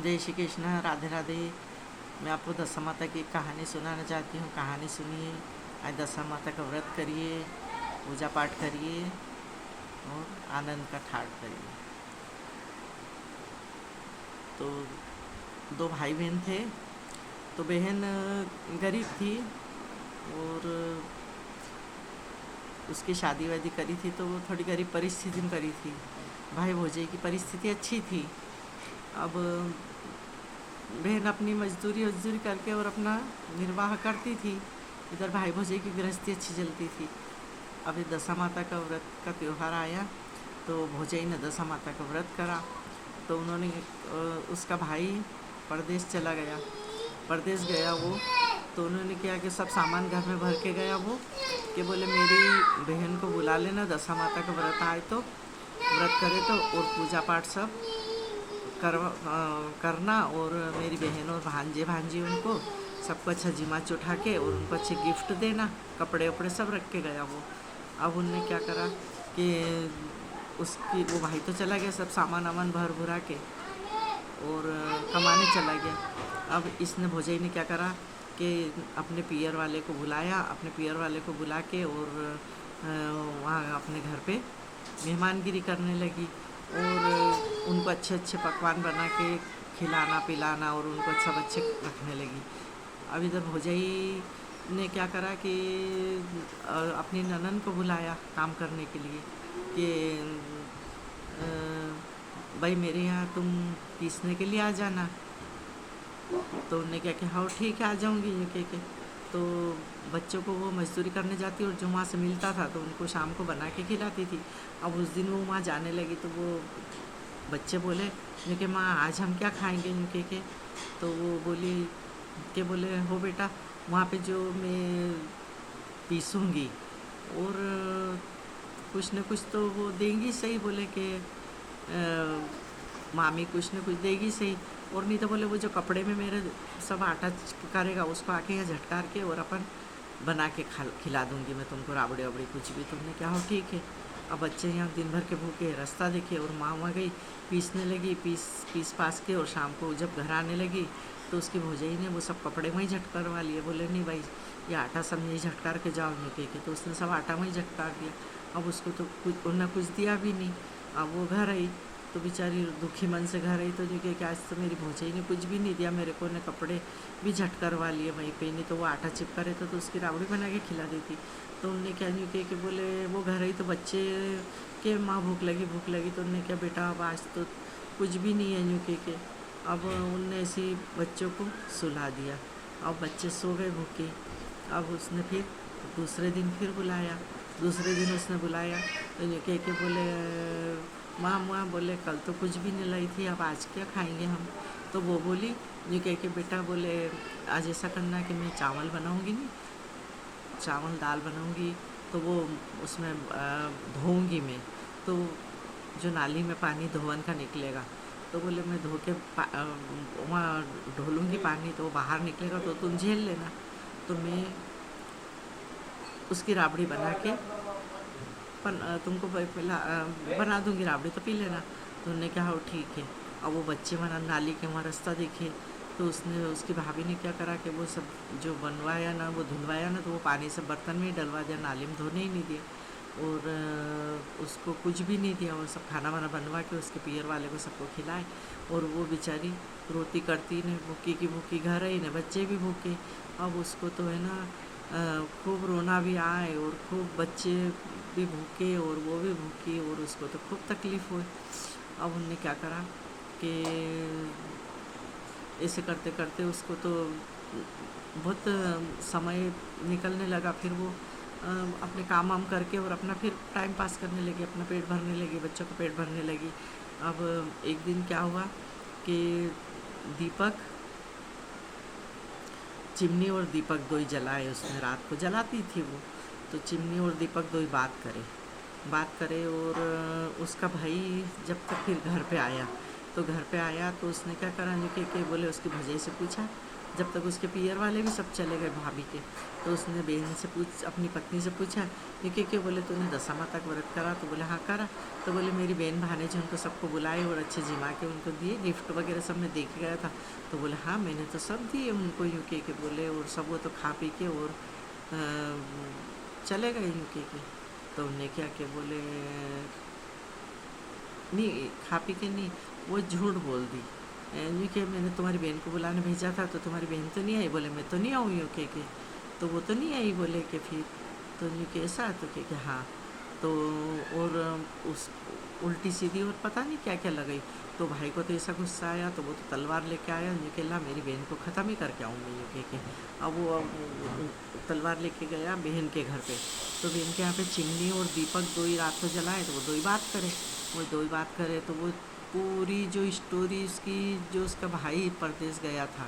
जय श्री कृष्ण, राधे राधे। मैं आपको दशा माता की एक कहानी सुनाना चाहती हूँ। कहानी सुनिए। आज दशा माता का व्रत करिए, पूजा पाठ करिए और आनंद का ठाट करिए। तो दो भाई बहन थे। तो बहन गरीब थी और उसकी शादी वादी करी थी, तो वो थोड़ी गरीब परिस्थिति में करी थी। भाई भौजाई की परिस्थिति अच्छी थी। अब बहन अपनी मजदूरी वजदूरी करके और अपना निर्वाह करती थी। इधर भाई भौजाई की गृहस्थी अच्छी चलती थी। अभी दशा माता का व्रत का त्यौहार आया तो भौजाई ने दशा माता का व्रत करा। तो उन्होंने उसका भाई परदेश चला गया, परदेश गया वो। तो उन्होंने क्या कि सब सामान घर में भर के गया वो, कि बोले मेरी बहन को बुला लेना, दशा माता का व्रत आए तो व्रत करे तो, और पूजा पाठ सब करना, और मेरी बहन और भांजे भांजी उनको सबको अच्छा जिमाच उठा के और उनको अच्छे गिफ्ट देना, कपड़े वपड़े सब रख के गया वो। अब उनने क्या करा कि उसकी वो भाई तो चला गया सब सामान वामान भर भुरा के और कमाने चला गया। अब इसने भौजाई ने क्या करा कि अपने पियर वाले को बुलाया, अपने पियर वाले को बुला के और वहाँ अपने घर पे मेहमानगिरी करने लगी और उनको अच्छे अच्छे पकवान बना के खिलाना पिलाना और उनको सब अच्छे रखने लगी। अब इधर भौजाई ने क्या करा कि अपनी ननन को बुलाया काम करने के लिए कि भाई मेरे यहाँ तुम पीसने के लिए आ जाना। तो उन्होंने क्या कि हाँ ठीक है आ जाऊँगी ये कह के। तो बच्चों को वो मजदूरी करने जाती और जो वहाँ से मिलता था तो उनको शाम को बना के खिलाती थी। अब उस दिन वो वहाँ जाने लगी तो वो बच्चे बोले कि माँ आज हम क्या खाएंगे कह के। तो वो बोली कि बोले हो बेटा, वहाँ पे जो मैं पीसूँगी और कुछ न कुछ तो वो देंगी सही, बोले कि मामी कुछ न कुछ देगी सही, और नहीं तो बोले वो जो कपड़े में मेरे सब आटा करेगा उसको आके यहाँ झटकार के और अपन बना के खिला दूँगी मैं तुमको, राबड़ी वाबड़ी कुछ भी। तुमने क्या हो ठीक है। अब बच्चे यहाँ दिन भर के भूखे रास्ता देखे और माँ वहाँ गई पीसने लगी, पीस पास के, और शाम को जब घर आने लगी तो उसकी भौजाई ने वो सब कपड़े वहीं झटकारवा लिए। बोले नहीं भाई ये आटा सब यहीं झटकार के जाओ निके के। तो उसने सब आटा वहीं झटकार दिया। अब उसको तो कुछ उन्होंने कुछ दिया भी नहीं। अब वो घर आई तो बेचारी दुखी मन से घर आई तो जो कि आज तो मेरी भौजाई ने कुछ भी नहीं दिया मेरे को, ने कपड़े भी झट करवा लिए वहीं पे, नहीं तो वो आटा चिपका रहता तो उसकी राबड़ी बना के खिला देती। तो उनने क्या नहीं कहे कि बोले वो घर आई तो बच्चे के माँ भूख लगी तो उनने क्या बेटा अब आज तो कुछ भी नहीं है यूँ के। अब उनने ऐसे ही बच्चों को सुला दिया। अब बच्चे सो गए भूखे। अब उसने फिर दूसरे दिन फिर बुलाया, दूसरे दिन उसने बुलाया तो ये कह के बोले माँ बोले कल तो कुछ भी नहीं लाई थी, अब आज क्या खाएंगे हम। तो वो बोली ये कह के बेटा बोले आज ऐसा करना कि मैं चावल बनाऊँगी, नहीं चावल दाल बनाऊँगी तो वो उसमें धोऊँगी मैं, तो जो नाली में पानी धोवन का निकलेगा तो बोले मैं धो के वहाँ ढोलूँगी पानी तो वो बाहर निकलेगा तो तुम झेल लेना, तो मैं उसकी राबड़ी बना के तुमको बना दूंगी राबड़ी तो पी लेना। तो उन्होंने कहा हो ठीक है। अब वो बच्चे वहाँ नाली के वहाँ रास्ता देखे तो उसने उसकी भाभी ने क्या करा कि वो सब जो बनवाया ना वो धुलवाया ना तो वो पानी से बर्तन में ही डलवा दिया, नाली में धोने ही नहीं दिया और उसको कुछ भी नहीं दिया। और सब खाना वाना बनवा के उसके पियर वाले को सबको खिलाए और वो बेचारी रोती करती ने भूखी की भूखी घर आई ने बच्चे भी भूखे। अब उसको तो है ना खूब रोना भी आए और खूब बच्चे भी भूखे और वो भी भूखी और उसको तो खूब तकलीफ़ हुई। अब उनने क्या करा कि ऐसे करते करते उसको तो बहुत समय निकलने लगा। फिर वो अपने काम वाम करके और अपना फिर टाइम पास करने लगी, अपना पेट भरने लगी, बच्चों का पेट भरने लगी। अब एक दिन क्या हुआ कि दीपक चिमनी और दीपक दो ही जलाए, उसने रात को जलाती थी वो। तो चिमनी और दीपक दो ही बात करे और उसका भाई जब तक फिर घर पे आया तो उसने क्या करा कि बोले उसकी भौजाई से पूछा जब तक उसके पियर वाले भी सब चले गए भाभी के, तो उसने बहन से अपनी पत्नी से पूछा कि बोले तूने दशा माता का व्रत करा? तो बोले हाँ करा। तो बोले मेरी बहन भाने जो उनको सबको बुलाए और अच्छे जिमा के उनको दिए, गिफ्ट वगैरह सब मैं देख गया था। तो बोले हाँ मैंने तो सब दिए उनको यूँ के बोले, और सब वो तो खा पी के और चले गए यूँ के। तो उनने क्या के बोले नहीं, खा पी के नहीं, वो झूठ बोल दी यूँ कि मैंने तुम्हारी बहन को बुलाने भेजा था तो तुम्हारी बहन तो नहीं आई। बोले मैं तो नहीं आऊँ यूँ के तो वो तो नहीं आई। बोले कि फिर तो यूँ कि ऐसा तो कि हाँ। तो और उस उल्टी सीधी और पता नहीं क्या क्या लगाई। तो भाई को तो ऐसा गुस्सा आया, तो वो तो तलवार लेके आया यूँ कि ला मेरी बहन को ख़त्म ही करके आऊँ मैं यूँ के। अब वो तलवार लेके गया बहन के घर पे। तो बहन के यहाँ पे चिमनी और दीपक दो ही रात को जलाए, तो वो दो ही बात करे। वो दो ही बात करे तो वो पूरी जो स्टोरी उसकी, जो उसका भाई परदेश गया था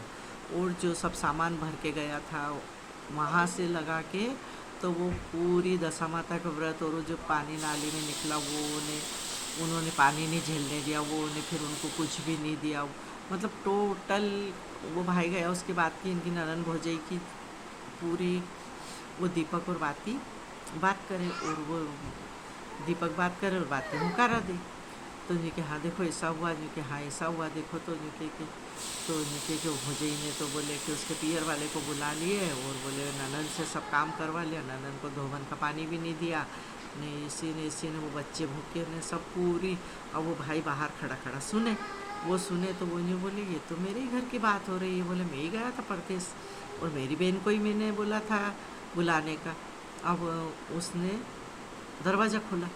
और जो सब सामान भर के गया था वहाँ से लगा के, तो वो पूरी दशा माता का व्रत और वो जो पानी नाली में निकला वो उन्होंने पानी नहीं झेलने दिया, वो उन्हें फिर उनको कुछ भी नहीं दिया। मतलब टोटल वो भाई गया उसके बाद की इनकी ननन भौजाई की पूरी वो दीपक और बात करे, और वो दीपक बात करे और बात के हुकारा दे। तो यूँ कि हाँ देखो ऐसा हुआ, यूँ कि हाँ ऐसा हुआ देखो। तो यूँ के तो यूँ के भौजाई ने तो बोले कि उसके पियर वाले को बुला लिए और बोले ननन से सब काम करवा लिया, ननन को धोवन का पानी भी नहीं दिया, नहीं इसी ने वो बच्चे भूखे ने सब पूरी। अब वो भाई बाहर खड़ा सुने, वो सुने तो वो यूँ बोले ये तो मेरे ही घर की बात हो रही है। बोले मैं ही गया था परदेश और मेरी बहन को ही मैंने बोला था बुलाने का। अब उसने दरवाज़ा खोला,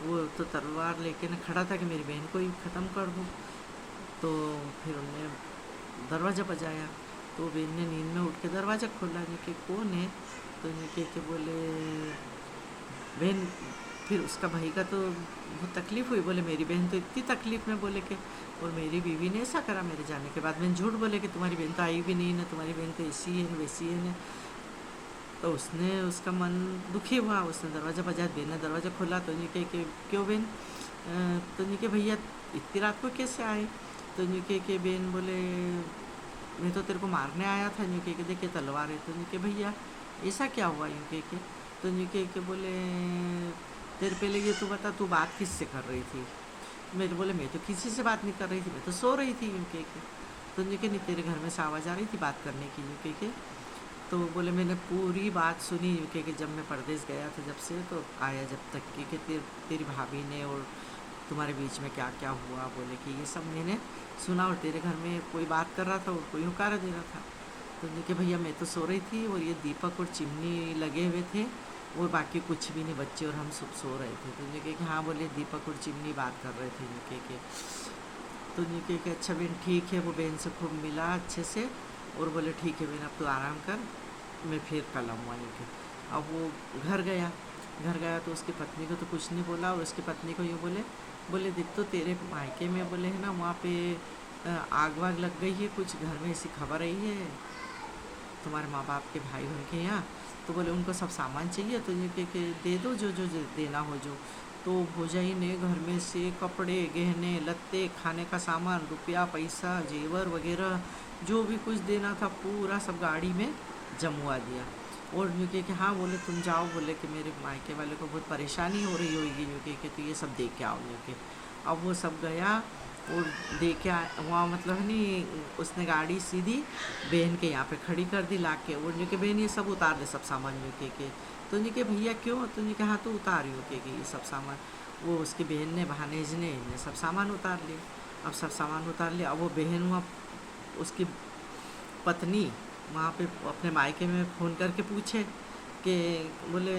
वो तो तलवार लेके न खड़ा था कि मेरी बहन को ही ख़त्म कर दूँ। तो फिर उन्होंने दरवाज़ा बजाया, तो बहन ने नींद में उठ के दरवाज़ा खोला, नहीं कि कौन है? तो नहीं के बोले बहन। फिर उसका भाई का तो बहुत तकलीफ़ हुई, बोले मेरी बहन तो इतनी तकलीफ़ में, बोले कि और मेरी बीवी ने ऐसा करा मेरे जाने के बाद। मैंने झूठ बोले कि तुम्हारी बहन तो आई भी नहीं ना, तुम्हारी बहन तो ऐसी है न वैसी है न। तो उसने उसका मन दुखी हुआ, उसने दरवाज़ा बजाया, बहन ने दरवाज़ा खोला। तो नहीं कि क्यों बहन? तो नहीं कि भैया इतनी रात को कैसे आए? तो नहीं कि बहन बोले मैं तो तेरे को मारने आया था। यूँ के देखिए तलवार है। तो नहीं कि भैया ऐसा क्या हुआ? यूँ के तो नहीं के बोले तेरे पहले ये तू बता तू बात किससे कर रही थी? मेरे बोले मैं तो किसी से बात नहीं कर रही थी, मैं तो सो रही थी। यूँ के तो नहीं तेरे घर में से आवाज़ आ रही थी बात करने की। यूँ के तो बोले मैंने पूरी बात सुनी यूँ कि जब मैं परदेश गया था जब से तो आया जब तक कि तेरी भाभी ने और तुम्हारे बीच में क्या क्या हुआ। बोले कि ये सब मैंने सुना और तेरे घर में कोई बात कर रहा था और कोई हुकारा दे रहा था। तो कि भैया मैं तो सो रही थी और ये दीपक और चिमनी लगे हुए थे और बाकी कुछ भी नहीं, बच्चे और हम सब सो रहे थे। तो कि हाँ बोले दीपक और चिमनी बात कर रहे थे यूँ के। तो यूँ कि अच्छा बहन ठीक है। वो बहन से खूब मिला अच्छे से और बोले ठीक है बहन अब तू आराम कर, मैं फिर कल आऊँगा यूँ के। अब वो घर गया तो उसकी पत्नी को तो कुछ नहीं बोला और उसकी पत्नी को यूँ बोले देख तो तेरे मायके में बोले है ना वहाँ पे आग वाग लग गई है, कुछ घर में ऐसी खबर आई है तुम्हारे माँ बाप के भाई उनके यहाँ। तो बोले उनको सब सामान चाहिए तो ये के दे दो जो देना हो जो। तो भौजाई ने घर में से कपड़े गहने लत्ते खाने का सामान रुपया पैसा जेवर वगैरह जो भी कुछ देना था पूरा सब गाड़ी में जमवा दिया। और यूँ कि हाँ बोले तुम जाओ, बोले कि मेरे मायके वाले को बहुत परेशानी हो रही होगी यूँ कि तो ये सब दे के आओ यूँ के। अब वो सब गया और दे के वहाँ मतलब नहीं उसने गाड़ी सीधी बहन के यहाँ पे खड़ी कर दी ला के। और यूँ कि बहन ये सब उतार दे सब सामान यूँ के। तो यूँ कि भैया क्यों? तो यूँ कि हाँ तो उतार यूँ के ये सब सामान। वो उसकी बहन ने भानेज ने सब सामान उतार लिया। अब सब सामान उतार लिया। अब वो बहन वहाँ उसकी पत्नी वहाँ पे अपने मायके में फ़ोन करके पूछे कि बोले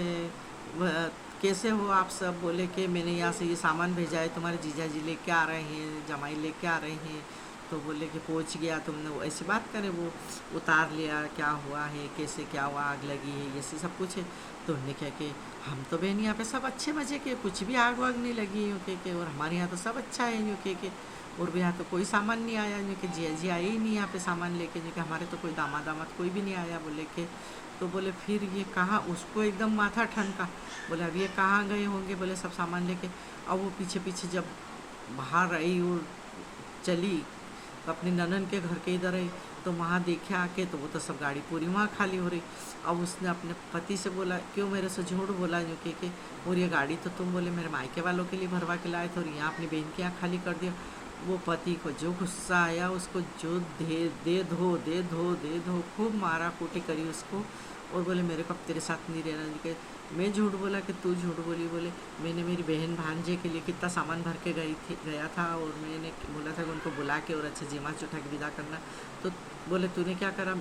कैसे हो आप सब? बोले कि मैंने यहाँ से ये सामान भेजा है, तुम्हारे जीजा जी लेके आ रहे हैं, जमाई लेके आ रहे हैं। तो बोले कि पहुँच गया तुमने, ऐसी बात करे वो उतार लिया, क्या हुआ है, कैसे क्या हुआ, आग लगी है, ये सब कुछ है। तो उन्होंने क्या कि हम तो बहन यहाँ पे सब अच्छे मज़े के, कुछ भी आग वाग नहीं लगी यूँ के और हमारे यहाँ तो सब अच्छा है यूँ के और भी यहाँ तो कोई सामान नहीं आया यूँ कि जिया जी आए ही नहीं यहाँ पे सामान लेके यूँ कि हमारे तो कोई दामाद कोई भी नहीं आया बोले के। तो बोले फिर ये कहाँ? उसको एकदम माथा ठनका। बोले अब ये कहाँ गए होंगे? बोले सब सामान लेके। अब वो पीछे जब बाहर आई और चली तो अपनी ननन के घर के इधर आई तो वहाँ देखे आके तो वो तो सब गाड़ी पूरी वहाँ खाली हो रही। अब उसने अपने पति से बोला, क्यों मेरे से झूठ बोला जो कि और ये गाड़ी तो तुम बोले मेरे मायके वालों के लिए भरवा के लाए थे और यहाँ अपनी बहन के यहाँ खाली कर दिया। वो पति को जो गुस्सा आया, उसको जो दे धो खूब मारा कूटी करी उसको। और बोले मेरे को अब तेरे साथ नहीं रहना। कि मैं झूठ बोला कि तू झूठ बोली? बोले मैंने मेरी बहन भांजे के लिए कितना सामान भर के गया था और मैंने बोला था कि उनको बुला के और अच्छे जेमा चुठा के विदा करना। तो बोले तूने क्या करा?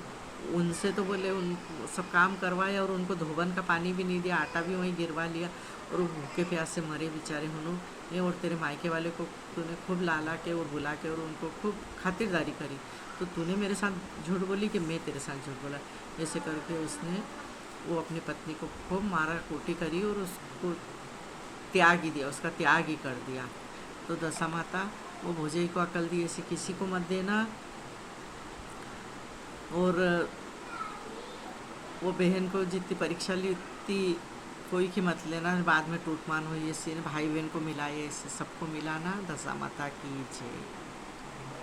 उनसे तो बोले उन सब काम करवाया और उनको धोबन का पानी भी नहीं दिया, आटा भी वहीं गिरवा लिया और वो भूखे प्यास से मरे बेचारे हुनू ये। और तेरे मायके वाले को तूने खूब लाला के और बुला के और उनको खूब खातिरदारी करी। तो तूने मेरे साथ झूठ बोली कि मैं तेरे साथ झूठ बोला? ऐसे करके उसने वो अपनी पत्नी को खूब मारा कोटी करी और उसको त्याग ही दिया, उसका त्याग ही कर दिया। तो दशा माता वो भोजई को अकल दी, ऐसे किसी को मत देना। और वो बहन को जितनी परीक्षा ली उतनी कोई की मत लेना, बाद में टूटमान हुई ऐसे भाई बहन को मिलाए, ऐसे सबको मिलाना। दशा माता की जय।